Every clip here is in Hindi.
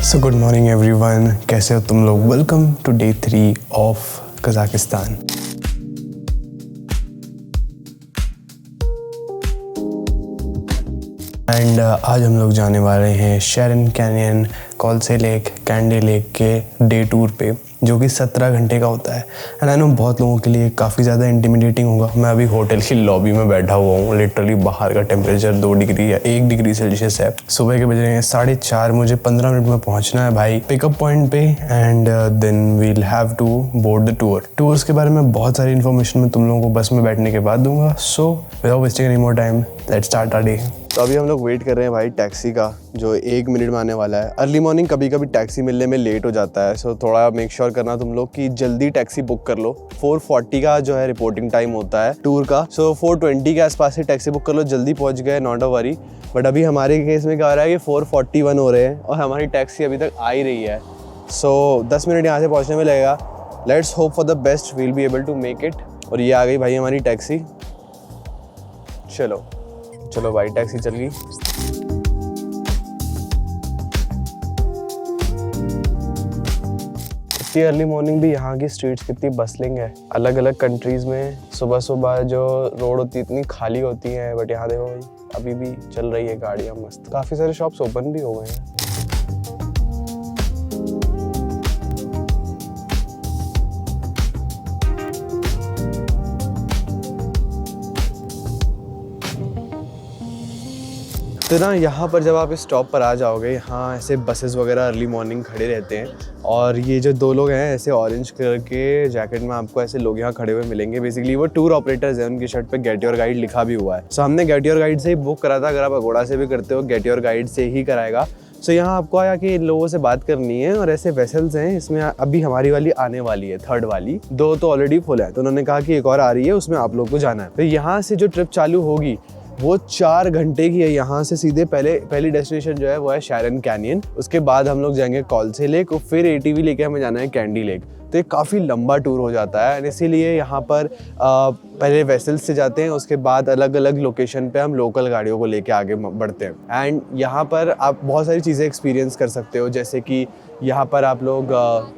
सो गुड मॉर्निंग एवरीवन, कैसे हो तुम लोग। Welcome to day 3 of Kazakhstan. And आज हम लोग जाने वाले हैं Charyn canyon, Kolsai lake, Kaindy lake के डे टूर पे, जो कि 17 घंटे का होता है। एंड आई नो बहुत लोगों के लिए काफ़ी ज़्यादा इंटिमिडेटिंग होगा। मैं अभी होटल की लॉबी में बैठा हुआ हूँ। लिटरली बाहर का टेम्परेचर 2 डिग्री या 1 डिग्री सेल्सियस है। सुबह के बज रहे हैं 4:30। मुझे 15 मिनट में पहुँचना है भाई पिकअप पॉइंट पे, and then we'll have to board the tour. Tours के बारे में बहुत सारी इन्फॉर्मेशन मैं तुम लोगों को बस में बैठने के बाद दूंगा। So without wasting any more time, let's start our day. तो अभी हम लोग वेट कर रहे हैं भाई टैक्सी का, जो 1 मिनट में आने वाला है। अर्ली मॉर्निंग कभी कभी टैक्सी मिलने में लेट हो जाता है, सो थोड़ा मेक श्योर करना तुम लोग कि जल्दी टैक्सी बुक कर लो। 4:40 का जो है रिपोर्टिंग टाइम होता है टूर का, सो 4:20 के आसपास से टैक्सी बुक कर लो। जल्दी पहुंच गए, नॉट अ वरी। बट अभी हमारे केस में क्या हो रहा है कि 4:41 हो रहे हैं और हमारी टैक्सी अभी तक आ ही रही है। सो 10 मिनट यहाँ से पहुँचने में लगेगा। Let's hope for the best, we'll be able to make it. और ये आ गई भाई हमारी टैक्सी। चलो भाई, टैक्सी चल गई। इतनी अर्ली मॉर्निंग भी यहाँ की स्ट्रीट्स कितनी बसलिंग है। अलग अलग कंट्रीज में सुबह सुबह जो रोड होती है इतनी खाली होती है, बट यहाँ देखो भाई अभी भी चल रही है गाड़ियाँ मस्त। काफ़ी सारे शॉप्स ओपन भी हो गए हैं। तो ना यहाँ पर जब आप इस स्टॉप पर आ जाओगे, यहाँ ऐसे बसेस वगैरह अर्ली मॉर्निंग खड़े रहते हैं। और ये जो 2 लोग हैं ऐसे ऑरेंज कलर के जैकेट में, आपको ऐसे लोग यहाँ खड़े हुए मिलेंगे। बेसिकली वो टूर ऑपरेटर्स हैं, उनकी शर्ट पे गेट योर गाइड लिखा भी हुआ है। सो हमने गेट योर गाइड से ही बुक करा था। अगर आप अगोड़ा से भी करते हो, गेट योर गाइड से ही कराएगा। सो यहाँ आपको आया कि इन लोगों से बात करनी है, और ऐसे वेसल्स हैं इसमें। अभी हमारी वाली आने वाली है, 3rd वाली। 2 तो ऑलरेडी फुल है, तो उन्होंने कहा कि एक और आ रही है, उसमें आप लोग को जाना है। तो यहाँ से जो ट्रिप चालू होगी वो 4 घंटे की है। यहाँ से सीधे पहली डेस्टिनेशन जो है वो है शेरन कैनियन। उसके बाद हम लोग जाएंगे कॉल्से लेक, और फिर ATV लेके हमें जाना है कैंडी लेक। तो ये काफ़ी लंबा टूर हो जाता है, इसीलिए यहाँ पर पहले वेसल्स से जाते हैं, उसके बाद अलग अलग लोकेशन पे हम लोकल गाड़ियों को लेके आगे बढ़ते हैं। एंड यहाँ पर आप बहुत सारी चीज़ें एक्सपीरियंस कर सकते हो, जैसे कि यहाँ पर आप लोग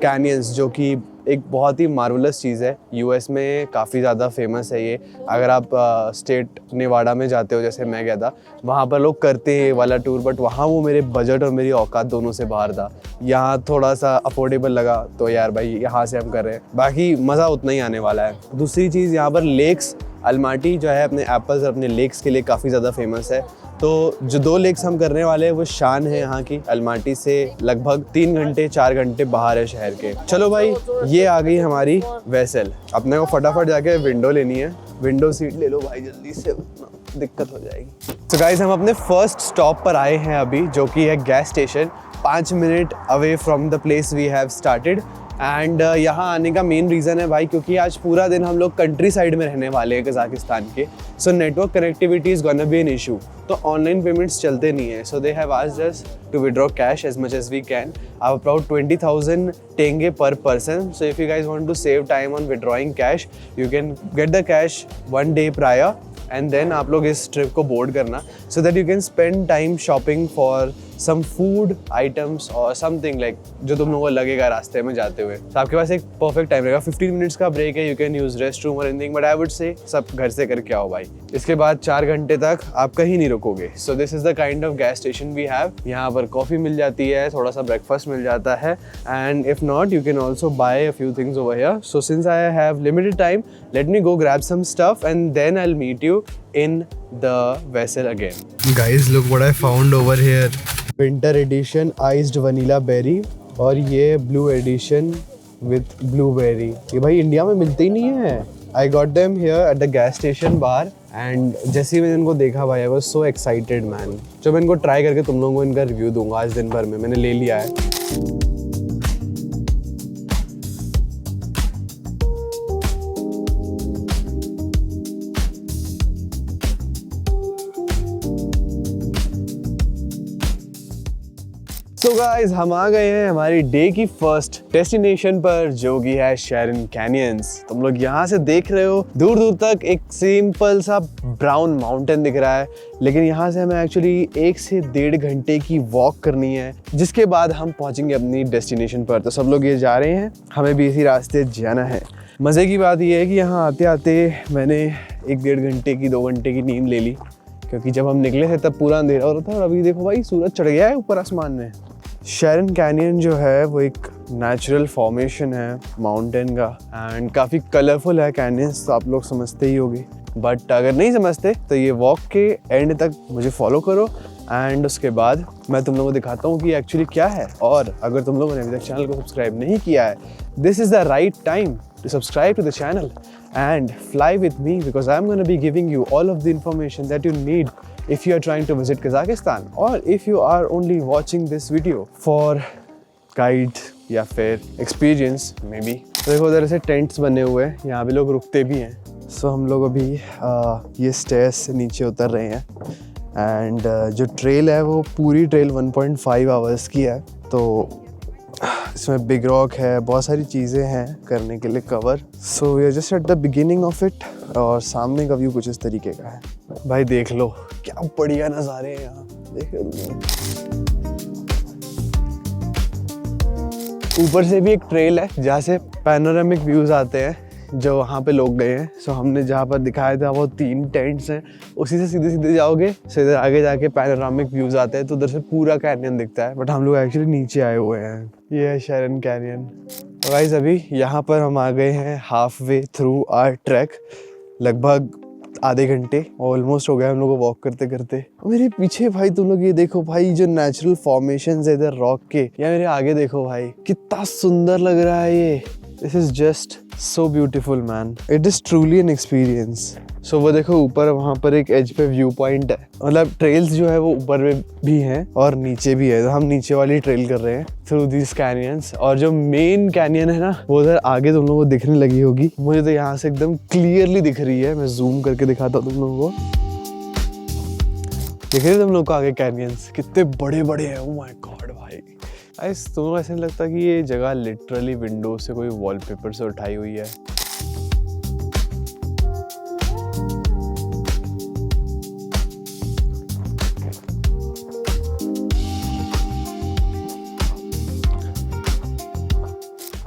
कैनियंस, जो कि एक बहुत ही मार्वलस चीज़ है। US में काफ़ी ज़्यादा फेमस है ये। अगर आप स्टेट नेवाडा में जाते हो, जैसे मैं गया था, वहाँ पर लोग करते हैं ये वाला टूर, बट वहाँ वो मेरे बजट और मेरी औकात दोनों से बाहर था। यहाँ थोड़ा सा अफोर्डेबल लगा, तो यार भाई यहाँ से हम कर रहे हैं। बाकी मज़ा उतना ही आने वाला है। दूसरी चीज़, यहाँ पर लेक्स, अलमाटी जो है अपने एप्पल्स और अपने लेक्स के लिए काफ़ी ज़्यादा फेमस है। तो जो 2 लेक्स हम करने वाले हैं वो शान है यहाँ की। अलमाटी से लगभग 3 घंटे 4 घंटे बाहर है शहर के। चलो भाई, ये आ गई हमारी वेसल। अपने को फटाफट जाके विंडो लेनी है। विंडो सीट ले लो भाई जल्दी से, दिक्कत हो जाएगी। तो गाइस, हम अपने फर्स्ट स्टॉप पर आए हैं अभी, जो कि है gas station, 5 minute away from the place we have started. And यहाँ आने का मेन रीज़न है भाई, क्योंकि आज पूरा दिन हम लोग कंट्री साइड में रहने वाले हैं कजाकिस्तान के। So network connectivity is gonna be an issue. तो ऑनलाइन पेमेंट्स चलते नहीं है। So they have asked us to withdraw cash as much as we can. आप about 20,000 tenge per person. So if you guys want to save time on withdrawing cash, you can get the cash 1 day prior, and then आप लोग इस ट्रिप को बोर्ड करना, so that you can spend time shopping for some food items और समथिंग लाइक जो तुम लोगों को लगेगा रास्ते में जाते हुए। तो आपके पास एक परफेक्ट टाइम रहेगा। 15 मिनट्स का ब्रेक है, you can use rest room और anything, but I would say सब घर से करके आओ भाई। इसके बाद 4 घंटे तक आप कहीं नहीं रुकोगे। So this is the kind of gas station we have. यहाँ पर कॉफ़ी मिल जाती है, थोड़ा सा ब्रेकफास्ट मिल जाता है, and if not you can also buy a few things over here. So since I have limited time, let me go grab some stuff and then I will meet you in the vessel again. Guys, look what I found over here. Winter edition iced vanilla berry, और ये blue edition with blueberry. ये भाई इंडिया में मिलते ही नहीं है। I got them here at the gas station bar, and जैसे ही मैंने इनको देखा भाई, I was so excited man. जो मैं इनको ट्राई करके तुम लोगों को इनका रिव्यू दूंगा आज दिन भर में। मैंने ले लिया है। सो गाइस हम आ गए हैं हमारी डे की फर्स्ट डेस्टिनेशन पर, जो कि है शेरन कैनियंस। तुम लोग यहाँ से देख रहे हो दूर दूर तक एक सिंपल सा ब्राउन माउंटेन दिख रहा है, लेकिन यहाँ से हमें एक्चुअली 1 से 1.5 घंटे की वॉक करनी है, जिसके बाद हम पहुँचेंगे अपनी डेस्टिनेशन पर। तो सब लोग ये जा रहे हैं, हमें भी इसी रास्ते जाना है। मज़े की बात यह है कि यहाँ आते आते मैंने 1-1.5 घंटे की 2 घंटे की नींद ले ली, क्योंकि जब हम निकले थे तब पूरा अंधेरा हो रहा था और अभी देखो भाई सूरज चढ़ गया है ऊपर आसमान में। शेरन कैनियन जो है वो एक नेचुरल फॉर्मेशन है माउंटेन का, एंड काफ़ी कलरफुल है कैनियंस, तो आप लोग समझते ही होंगे। बट अगर नहीं समझते तो ये वॉक के एंड तक मुझे फॉलो करो, एंड उसके बाद मैं तुम लोगों को दिखाता हूँ कि एक्चुअली क्या है। और अगर तुम लोगों ने अभी तक चैनल को सब्सक्राइब नहीं किया है, this is the right time to subscribe to the channel and fly with me, because I'm going to be giving you all of the information that you need if you are trying to visit Kazakhstan, or if you are only watching this video for guide या फिर experience maybe। तो देखो उधर से टेंट्स बने हुए हैं, यहाँ भी लोग रुकते भी हैं। सो हम लोग अभी ये स्टेयर्स से नीचे उतर रहे हैं, एंड जो ट्रेल है वो पूरी ट्रेल 1.5 आवर्स की है। तो इसमें बिग रॉक है, बहुत सारी चीज़ें हैं करने के लिए cover. So we are just at the beginning of it, और सामने का व्यू कुछ इस तरीके का है। भाई देख लो क्या बढ़िया नज़ारे हैं यहाँ, देख लो। ऊपर से भी एक ट्रेल है जहाँ से पैनोरामिक व्यूज़ आते हैं, जो वहाँ पे लोग गए हैं। सो हमने जहाँ पर दिखाया था वो 3 टेंट्स हैं, उसी से सीधे सीधे जाओगे, सीधे आगे जाके पैनोरामिक व्यूज़ आते हैं, तो उधर से पूरा कैनियन दिखता है। बट हम लोग एक्चुअली नीचे आए हुए हैं, ये है शेरन कैनियन। तो गाइस अभी यहाँ पर हम आ गए हैं half way through our track, लगभग आधे घंटे ऑलमोस्ट हो गया हम लोग को वॉक करते करते। मेरे पीछे भाई तुम लोग ये देखो भाई, जो नेचुरल फॉर्मेशंस है इधर रॉक के, या मेरे आगे देखो भाई कितना सुंदर लग रहा है ये। This is just so beautiful man. It is truly an experience. So वो देखो ऊपर वहाँ पर एक एज पे व्यू पॉइंट है, मतलब ट्रेल्स जो है वो ऊपर में भी हैं और नीचे भी है। तो हम नीचे वाली ट्रेल कर रहे हैं थ्रू दिस कैनियंस, और जो मेन कैनियन है ना वो उधर आगे तुम लोगों को दिखने लगी होगी। मुझे तो यहाँ से एकदम क्लियरली दिख रही है, मैं जूम करके दिखाता हूँ तुम लोगों को। दिख रहे तुम लोग को आगे कैनियंस कितने बड़े बड़े हैं। ओह माय गॉड भाई, गाइस तुम्हें ऐसा नहीं लगता कि ये जगह लिटरली विंडो से कोई वॉलपेपर से उठाई हुई है?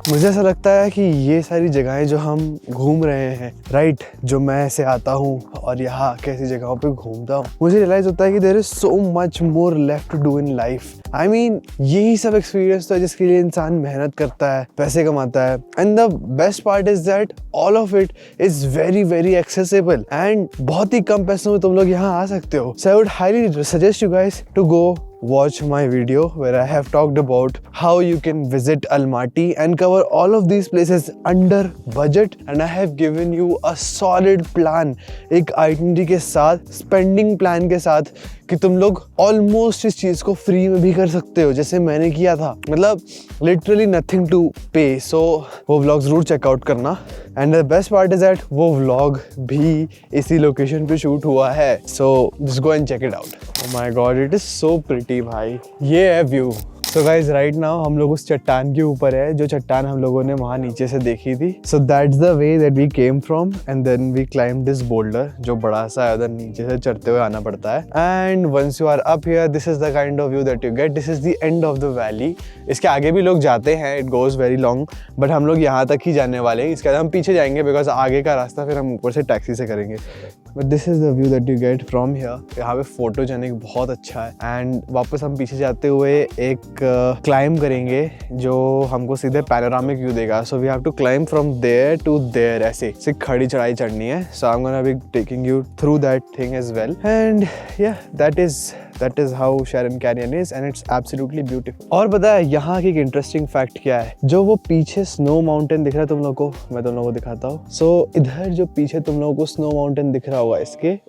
मुझे ऐसा लगता है कि ये सारी जगहें जो हम घूम रहे हैं, राइट, जो मैं ऐसे आता हूँ और यहाँ कैसी जगहों पे घूमता हूँ, मुझे रियलाइज होता है कि there is so much more left to do in life. I mean यही सब एक्सपीरियंस तो है जिसके लिए इंसान मेहनत करता है, पैसे कमाता है, and the best part is that all of it is very very accessible, and बहुत ही कम पैसों में तुम लोग यहाँ आ सकते हो। So I would highly suggest you guys to go watch my video where I have talked about how you can visit Almaty and cover all of these places under budget, and I have given you a solid plan, एक itinerary के साथ, spending plan के साथ, कि तुम लोग ऑलमोस्ट इस चीज़ को फ्री में भी कर सकते हो जैसे मैंने किया था, मतलब लिटरली नथिंग टू पे। सो वो व्लॉग ज़रूर चेकआउट करना, and the best part is that वो व्लॉग भी इसी लोकेशन पे शूट हुआ है। So just go and check it out. Oh my God, it is so pretty भाई, ये है view. So guys right now हम लोग उस चट्टान के ऊपर है, जो चट्टान हम लोगों ने वहाँ नीचे से देखी थी। So that's the way that we came from, and then we climb this boulder, जो बड़ा सा है, उधर नीचे से चढ़ते हुए आना पड़ता है। And once you are up here, this is the kind of view that you get. This is the end of the valley. इसके आगे भी लोग जाते हैं, it goes very long, but हम लोग यहाँ तक ही जाने वाले हैं। इसके बाद हम पीछे जाएंगे, बिकॉज आगे का रास्ता फिर हम ऊपर से टैक्सी से करेंगे। But this is the view that you get from here. यहाँ पे फोटो जाने की बहुत अच्छा है। एंड वापस हम पीछे जाते हुए एक क्लाइंब करेंगे जो हमको सीधे पैनोरामिक व्यू देगा। So we have to climb from there to there, ऐसे सिर्फ खड़ी चढ़ाई चढ़नी है। So I am gonna be taking you through that thing as well, and yeah that is how Sharon Canyon is, and it's absolutely beautiful. और पता है यहाँ की एक इंटरेस्टिंग फैक्ट क्या है, जो वो पीछे स्नो माउंटेन दिख रहा है तुम लोग को, मैं तुम लोग को दिखाता हूँ। सो इधर जो पीछे तुम लोगों को स्नो माउंटेन दिख रहा होगा,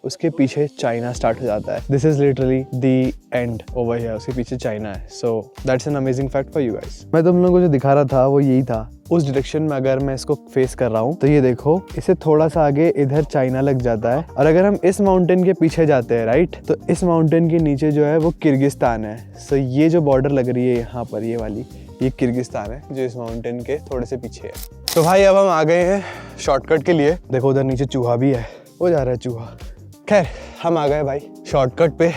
उसके पीछे चाइना स्टार्ट हो जाता है। This is literally the end over here, उसके पीछे चाइना है। So that's an amazing fact for you guys. मैं तुम लोगों को जो दिखा रहा था वो यही था उस डायरेक्शन में अगर मैं इसको फेस कर रहा हूँ तो ये देखो, इसे थोड़ा सा आगे इधर चाइना लग जाता है। और अगर हम इस माउंटेन के पीछे जाते हैं राइट, तो इस माउंटेन के नीचे जो है वो किर्गिस्तान है। सो ये जो बॉर्डर लग रही है यहाँ पर, ये वाली, ये किर्गिस्तान है जो इस माउंटेन के थोड़े से पीछे है। तो भाई अब हम आ गए हैं शॉर्टकट के लिए। देखो उधर नीचे चूहा भी है, वो जा रहा है चूहा। खैर हम आ गए भाई शॉर्टकट पे।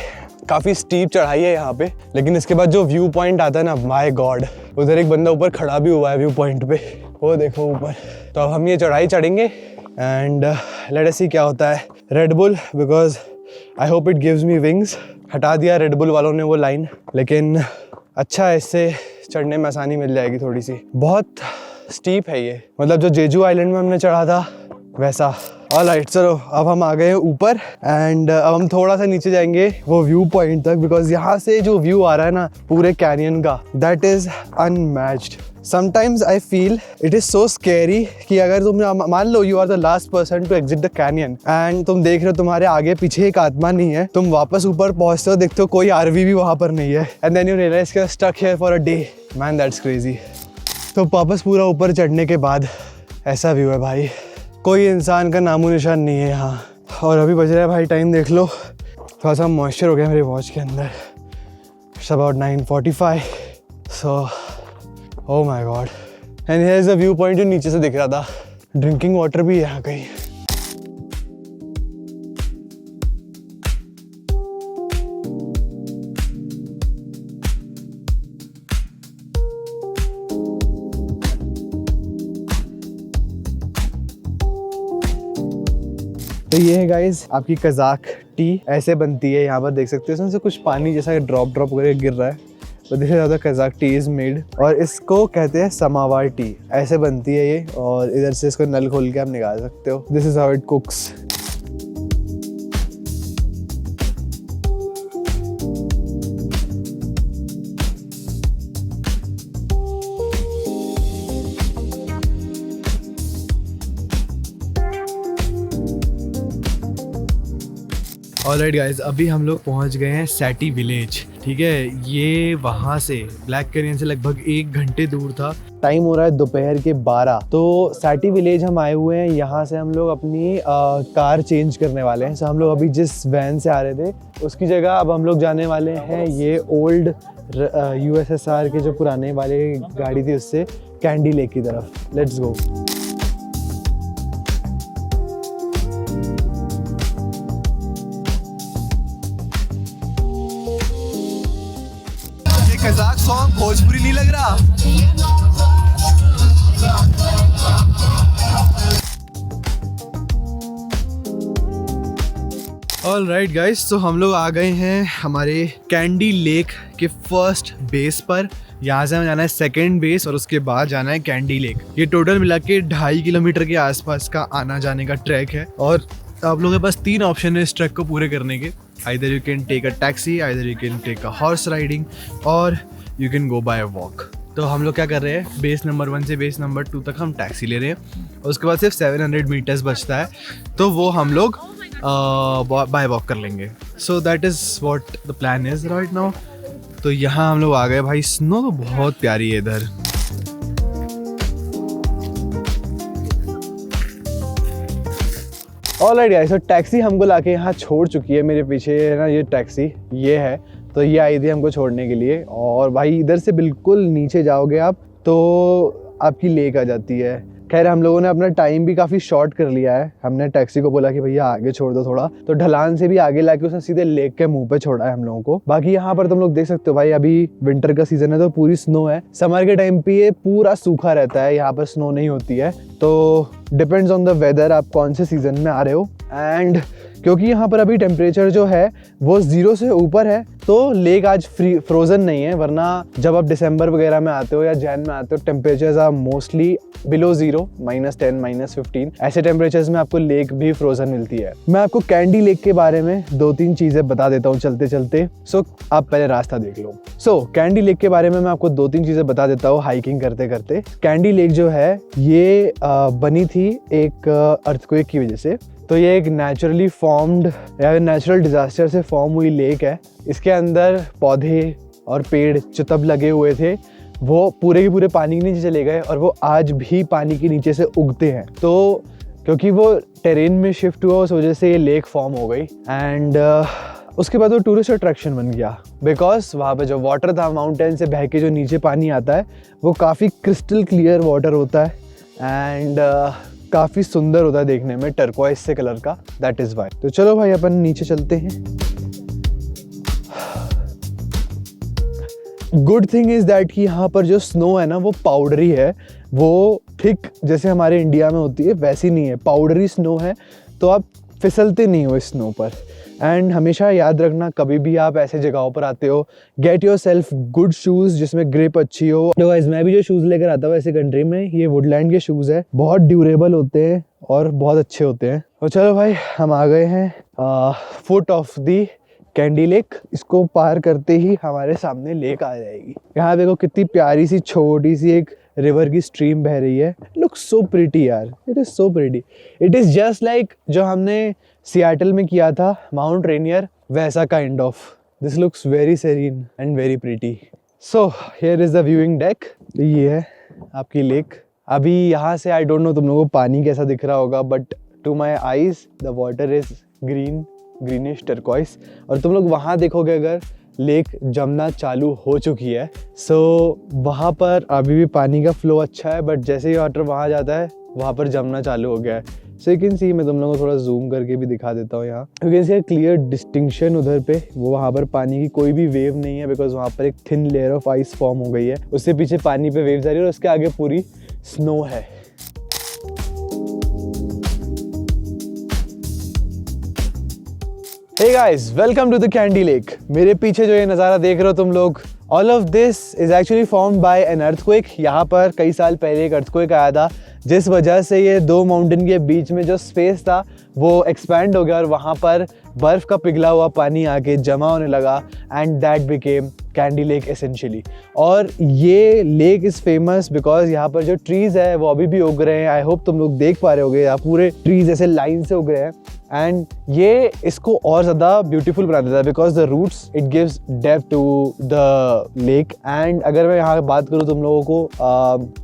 काफ़ी स्टीप चढ़ाई है यहाँ पे, लेकिन इसके बाद जो व्यू पॉइंट आता है ना, माय गॉड, उधर एक बंदा ऊपर खड़ा भी हुआ है व्यू पॉइंट पे, वो देखो ऊपर। तो अब हम ये चढ़ाई चढ़ेंगे एंड लेट अस सी क्या होता है। Red bull, because I hope it gives me wings. हटा दिया रेड बुल वालों ने वो लाइन, लेकिन अच्छा है, इससे चढ़ने में आसानी मिल जाएगी थोड़ी सी। बहुत स्टीप है ये, मतलब जो जेजू आइलैंड में हमने चढ़ा था वैसा। ऑलराइट, चलो अब हम आ गए हैं ऊपर एंड अब हम थोड़ा सा नीचे जाएंगे वो व्यू पॉइंट तक, बिकॉज यहाँ से जो व्यू आ रहा है ना पूरे कैनियन का, that is unmatched. Sometimes I feel it is so scary कि अगर तुम मान लो you are the last person to exit the canyon and तुम देख रहे हो तुम्हारे आगे पीछे एक आत्मा नहीं है, तुम वापस ऊपर पहुंचते हो, देखते हो कोई आरवी भी वहां पर नहीं है, एंड देन यू रियलाइज कि stuck here for a day. Man that's crazy. तो वापस पूरा ऊपर चढ़ने के बाद ऐसा व्यू है भाई, कोई इंसान का नामो निशान नहीं है यहाँ। और अभी बज रहा है भाई, टाइम देख लो, थोड़ा सा मॉइस्चर हो गया मेरे वॉच के अंदर। It's about 9:45। So oh my God, and here is a view point जो नीचे से दिख रहा था। ड्रिंकिंग वाटर भी है यहाँ कहीं। तो ये है गाइज आपकी कज़ाक टी, ऐसे बनती है। यहाँ पर देख सकते हो इसमें से कुछ पानी जैसा ड्रॉप करके गिर रहा है, तो this is how the Kazakh T is made. और इसको कहते हैं समावार टी, ऐसे बनती है ये। और इधर से इसको नल खोल के आप निकाल सकते हो। This is how it कुक्स। Alright guys, अभी हम लोग पहुंच गए हैं सैटी विलेज। ठीक है, ये वहाँ से ब्लैक कैनियन से लगभग 1 घंटे दूर था। टाइम हो रहा है दोपहर के 12। तो सैटी विलेज हम आए हुए हैं। यहाँ से हम लोग अपनी कार चेंज करने वाले हैं। सो हम लोग अभी जिस वैन से आ रहे थे उसकी जगह अब हम लोग जाने वाले हैं ये ओल्ड USSR के जो पुराने वाले गाड़ी थी उससे कैंडी लेक की तरफ। Let's go. Kazakh song Bhojpuri नहीं लग रहा। ऑलराइट गाइस, तो हम लोग आ गए हैं हमारे कैंडी लेक के फर्स्ट बेस पर। यहाँ से हमें जाना है सेकंड बेस और उसके बाद जाना है कैंडी लेक। ये टोटल मिला के 2.5 किलोमीटर के आसपास का आना जाने का ट्रैक है। और आप लोगों के पास 3 ऑप्शन है इस ट्रैक को पूरे करने के। Either you can take a taxi, either you can take a horse riding, और you can go by a walk। तो हम लोग क्या कर रहे हैं, बेस नंबर 1 से बेस नंबर 2 तक हम टैक्सी ले रहे हैं और उसके बाद सिर्फ 700 मीटर्स बचता है, तो वो हम लोग बाय वॉक कर लेंगे। So that is what the plan is right now. तो यहाँ हम लोग आ गए भाई। स्नो तो बहुत प्यारी है इधर। ऑलराइट गाइस, तो टैक्सी हमको लाके यहाँ छोड़ चुकी है। मेरे पीछे है ना ये टैक्सी, ये है। तो ये आई थी हमको छोड़ने के लिए। और भाई इधर से बिल्कुल नीचे जाओगे आप तो आपकी लेक आ जाती है। खैर हम लोगों ने अपना टाइम भी काफ़ी शॉर्ट कर लिया है। हमने टैक्सी को बोला कि भैया आगे छोड़ दो थोड़ा, तो ढलान से भी आगे लाके उसने सीधे लेक के मुंह पे छोड़ा है हम लोगों को। बाकी यहाँ पर तुम लोग देख सकते हो भाई, अभी विंटर का सीजन है तो पूरी स्नो है। समर के टाइम पे ये पूरा सूखा रहता है, यहाँ पर स्नो नहीं होती है। तो डिपेंड्स ऑन द वेदर आप कौन से सीजन में आ रहे हो। एंड क्योंकि यहाँ पर अभी टेम्परेचर जो है वो 0 से ऊपर है, तो लेक आज फ्रोजन नहीं है। वरना जब आप दिसंबर वगैरह में आते हो या जैन में आते हो, टेम्परेचर्स आर मोस्टली बिलो 0, -10, -15। ऐसे टेम्परेचर्स में आपको लेक भी फ्रोजन मिलती है। मैं आपको कैंडी लेक के बारे में 2-3 चीजें बता देता हूँ चलते चलते। सो आप पहले रास्ता देख लो। सो कैंडी लेक के बारे में मैं आपको 2-3 चीजें बता देता हूँ हाइकिंग करते करते। कैंडी लेक जो है ये बनी थी एक अर्थक्वेक की वजह से। तो ये एक नेचुरली फॉर्म्ड या नेचुरल डिजास्टर से फॉर्म हुई लेक है। इसके अंदर पौधे और पेड़ जो तब लगे हुए थे वो पूरे के पूरे पानी के नीचे चले गए और वो आज भी पानी के नीचे से उगते हैं। तो क्योंकि वो टेरेन में शिफ्ट हुआ उस वजह से ये लेक फॉर्म हो गई एंड उसके बाद वो टूरिस्ट अट्रैक्शन बन गया बिकॉज वहाँ पे जो वाटर था माउंटेन से बह के जो नीचे पानी आता है वो काफ़ी क्रिस्टल क्लियर वाटर होता है एंड काफ़ी सुंदर होता है देखने में, टर्कोइज से कलर का, दैट इज़ वाई। तो चलो भाई अपन नीचे चलते हैं। गुड थिंग इज़ दैट कि यहाँ पर जो स्नो है ना वो पाउडरी है, वो ठीक जैसे हमारे इंडिया में होती है वैसी नहीं है, पाउडरी स्नो है, तो आप फिसलते नहीं हो इस स्नो पर। एंड हमेशा याद रखना कभी भी आप ऐसे जगहों पर आते हो, get your self good shoes जिसमें ग्रिप अच्छी हो। तो गाइस मैं भी जो शूज़ लेकर आता हूँ ऐसे कंट्री में, ये वुडलैंड के शूज़ है, बहुत ड्यूरेबल होते हैं और बहुत अच्छे होते हैं। तो चलो भाई हम आ गए हैं foot of the candy lake. इसको पार करते ही हमारे सामने लेक आ जाएगी। यहाँ देखो कितनी प्यारी सी छोटी सी एक रिवर की स्ट्रीम बह रही है। लुक सो प्रिटी यार, it is so pretty. It is just like जो हमने सियाटल में किया था माउंट रेनियर, वैसा kind of. This looks very serine and very pretty. So here is the viewing deck. तो ये है आपकी लेक। अभी यहाँ से आई डोंट नो तुम लोगों को पानी कैसा दिख रहा होगा, but to my eyes the water is greenish turquoise. और तुम लोग वहाँ देखोगे अगर लेक जमना चालू हो चुकी है। सो वहाँ पर अभी भी पानी का फ्लो अच्छा है, बट जैसे ही वाटर वहाँ जाता है वहाँ पर जमना चालू हो गया है। सो यू कैन सी, मैं तुम लोगों को थोड़ा जूम करके भी दिखा देता हूँ। यहाँ you can see clear distinction उधर पे, वो वहाँ पर पानी की कोई भी वेव नहीं है बिकॉज वहाँ पर एक thin layer of ice form हो गई है। उससे पीछे पानी पे वेव्स आ रही है और उसके आगे पूरी स्नो है। Hey guys, welcome to the Candy Lake. मेरे पीछे जो ये नज़ारा देख रहे हो तुम लोग, all of this is actually formed by an earthquake. यहाँ पर कई साल पहले एक earthquake आया था जिस वजह से ये दो माउंटेन के बीच में जो स्पेस था वो एक्सपैंड हो गया और वहाँ पर बर्फ़ का पिघला हुआ पानी आके जमा होने लगा and that became candy lake essentially. और ये लेक इज़ फेमस बिकॉज यहाँ पर जो ट्रीज़ है वो अभी भी उग रहे हैं। आई होप तुम लोग देख पा रहे होगे, यहाँ पूरे ट्रीज़ ऐसे लाइन से उग रहे हैं एंड ये इसको और ज़्यादा ब्यूटीफुल बना देता है because the roots it gives depth to the lake. And अगर मैं यहाँ बात करूँ तुम लोगों को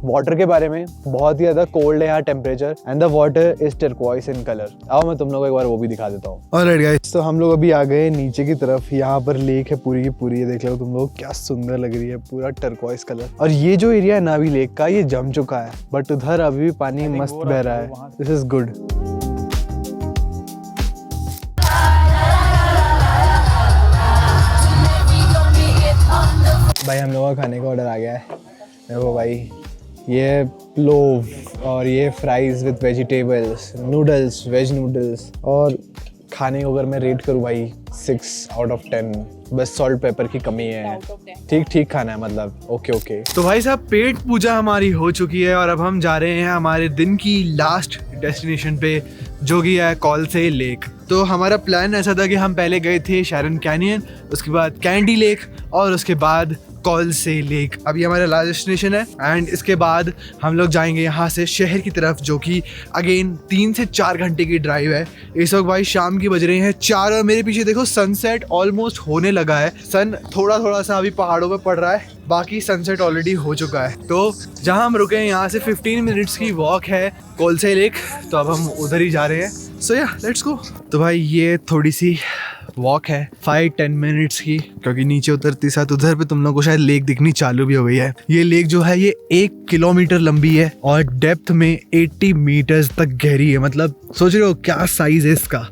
वाटर के बारे में, बहुत ही ज़्यादा कोल्ड है यहाँ temperature and the water is turquoise in colour. आओ मैं तुम लोगों को एक बार वो भी दिखा देता हूँ। ऑलराइट गाइस, तो हम लोग अभी आ गए नीचे की तरफ। यहाँ पर लेक है पूरी की पूरी, देख लो तुम लोग क्या सुंदर लग रही है, पूरा टर्कोइज कलर। और ये जो एरिया है ना अभी लेक का, ये जम चुका है बट उधर अभी भी पानी मस्त बह रहा है। This is good. भाई हम लोगों का खाने का ऑर्डर आ गया है। देखो भाई, ये प्लोव और ये fries with vegetables, noodles, veg noodles. और खाने को अगर मैं रेट करूँ भाई 6 आउट ऑफ 10, बस सॉल्ट पेपर की कमी है। ठीक ठीक खाना है, मतलब ओके। तो भाई साहब पेट पूजा हमारी हो चुकी है और अब हम जा रहे हैं हमारे दिन की लास्ट डेस्टिनेशन पे, जो कि है कॉल्से लेक। तो हमारा प्लान ऐसा था कि हम पहले गए थे शैरन कैनियन, उसके बाद कैंडी लेक और उसके बाद कॉल्से लेक। अभी हमारा लास्ट डेस्टिनेशन है एंड इसके बाद हम लोग जाएंगे यहाँ से शहर की तरफ, जो कि अगेन 3 से 4 घंटे की ड्राइव है। इस वक्त भाई शाम की बज रही हैं 4 और मेरे पीछे देखो सनसेट ऑलमोस्ट होने लगा है। सन थोड़ा सा अभी पहाड़ों पे पड़ रहा है, बाकी सनसेट ऑलरेडी हो चुका है। तो जहाँ हम रुके हैं यहाँ से 15 मिनट्स की वॉक है कॉल्से लेक, तो अब हम उधर ही जा रहे हैं। सो या लेट्स गो। तो भाई ये थोड़ी सी वॉक है 5-10 मिनट्स की, क्योंकि नीचे उतरते साथ उधर पे तुम लोगों को शायद लेक दिखनी चालू भी हो गई है। ये लेक जो है ये 1 किलोमीटर लंबी है और डेप्थ में 80 मीटर्स तक गहरी है। मतलब सोच रहे हो क्या साइज है इसका।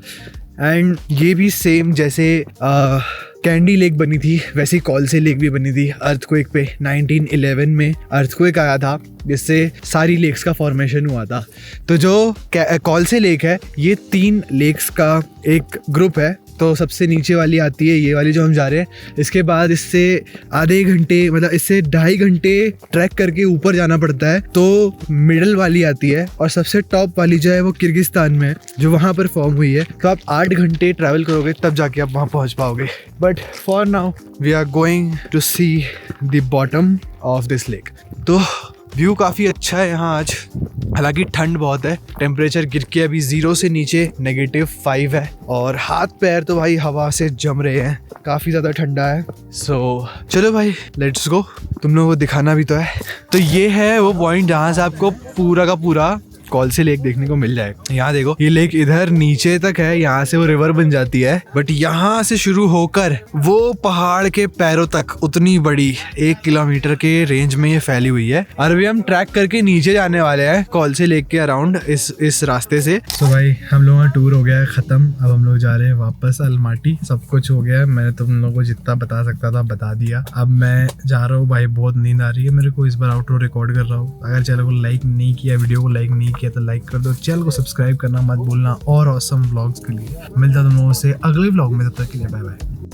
एंड ये भी सेम जैसे कैंडी लेक बनी थी वैसी कॉल्से लेक भी बनी थी अर्थक्वेक पे। 1911 में अर्थक्वेक आया था जिससे सारी लेक्स का फॉर्मेशन हुआ था। तो जो कॉल्से लेक है ये 3 लेक्स का एक ग्रुप है। तो सबसे नीचे वाली आती है ये वाली जो हम जा रहे हैं। इसके बाद इससे आधे घंटे, मतलब इससे 2.5 घंटे ट्रैक करके ऊपर जाना पड़ता है, तो मिडल वाली आती है। और सबसे टॉप वाली जो है वो किर्गिस्तान में है, जो वहाँ पर फॉर्म हुई है। तो आप 8 घंटे ट्रैवल करोगे तब जाके आप वहाँ पहुँच पाओगे। But for now we are going to see the bottom of this lake. तो व्यू काफ़ी अच्छा है यहाँ आज, हालांकि ठंड बहुत है। टेम्परेचर गिर के अभी 0 से नीचे -5 है और हाथ पैर तो भाई हवा से जम रहे हैं। काफ़ी ज़्यादा ठंडा है। सो चलो भाई लेट्स गो। तुम लोगों को दिखाना भी तो है। तो ये है वो पॉइंट जहाँ से आपको पूरा का पूरा कॉल्से लेक देखने को मिल जाएगा। यहाँ देखो ये लेक इधर नीचे तक है, यहाँ से वो रिवर बन जाती है, बट यहाँ से शुरू होकर वो पहाड़ के पैरों तक उतनी बड़ी 1 किलोमीटर के रेंज में ये फैली हुई है। और अभी हम ट्रैक करके नीचे जाने वाले हैं कॉल्से लेक के अराउंड इस रास्ते से। तो भाई हम लोगों का टूर हो गया है खत्म। अब हम लोग जा रहे हैं वापस अलमाटी। सब कुछ हो गया है, मैंने तुम लोगों को जितना बता सकता था बता दिया। अब मैं जा रहा हूँ भाई, बहुत नींद आ रही है मेरे को। इस बार आउटरो रिकॉर्ड कर रहा हूँ। अगर चैनल को लाइक नहीं किया, वीडियो को लाइक नहीं किया तो लाइक कर दो, चैनल को सब्सक्राइब करना मत भूलना और ऑसम व्लॉग्स के लिए। मिलता तुम लोगों से अगले व्लॉग में, तब तक के लिए बाय बाय।